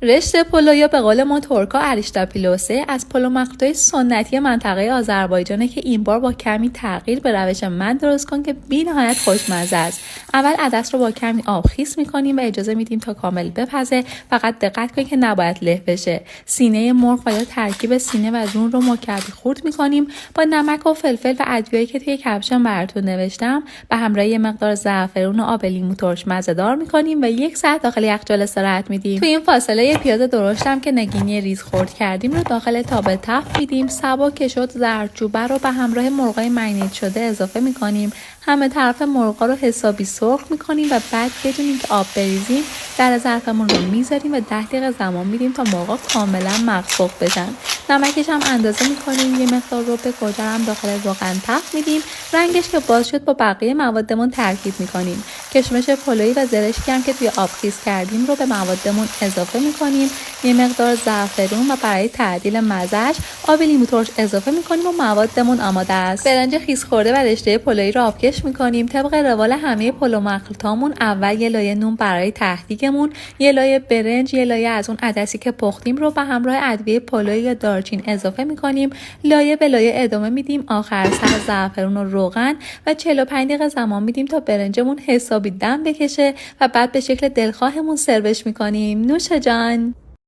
رشته پلو یا به قول ما ترکا اریشتاپیلوسه از پلو مخلوطای سنتی منطقه آذربایجانه که این بار با کمی تغییر به روش من درست کن که بی‌نهایت خوشمزه است. اول عدس رو با کمی آب خیس می‌کنیم و اجازه میدیم تا کامل بپزه. فقط دقت کنید که نباید له بشه. سینه مرغ و یا ترکیب سینه و زون رو مکعبی خورد می‌کنیم. با نمک و فلفل و ادویه‌ای که توی کپشن براتون نوشتم به همراه یه مقدار زعفرون و آب لیمو ترش مزه‌دار می‌کنیم و 1 ساعت داخل یخچال استراحت میدیم. تو این فاصله پیاز درشتم که نگینی ریز خرد کردیم رو داخل تاب تفت میدیم. سبک که شد زردچوبه رو به همراه مرغای مریینیت شده اضافه میکنیم. همه طرف مرغا رو حسابی سرخ میکنیم و بعد بدون اینکه آب بریزیم در ظرفمون رو میذاریم و 10 دقیقه زمان میدیم تا مرغا کاملا مغسوق بشن. نمکش هم اندازه میکنیم. یه مقدار رب گوجه هم داخل روغن تفت میدیم. رنگش که باز شد با بقیه موادمون ترکیب میکنیم. کشمش پلویی و زرشکی هم که توی آب خیس کردیم رو به موادمون اضافه میکنیم. یه مقدار زعفرون و برای تعدیل مزه‌اش آب لیمو ترش اضافه میکنیم و موادمون آماده است. برنج خیس خورده و رشته پلویی رو آبکش میکنیم. طبق روال همه پلو مخلوطامون اول یه لایه نون برای ته‌دیگمون، یه لایه برنج، یه لایه از اون عدسی که پختیم رو به همراه ادویه پلویی یا دارچین اضافه میکنیم. لایه به لایه ادامه میدیم. آخر سر زعفرون و روغن و 45 دقیقه زمان میدیم تا برنجمون حسابی دم بکشه و بعد به شکل دلخواهمون سروش میکنیم. نوش جان.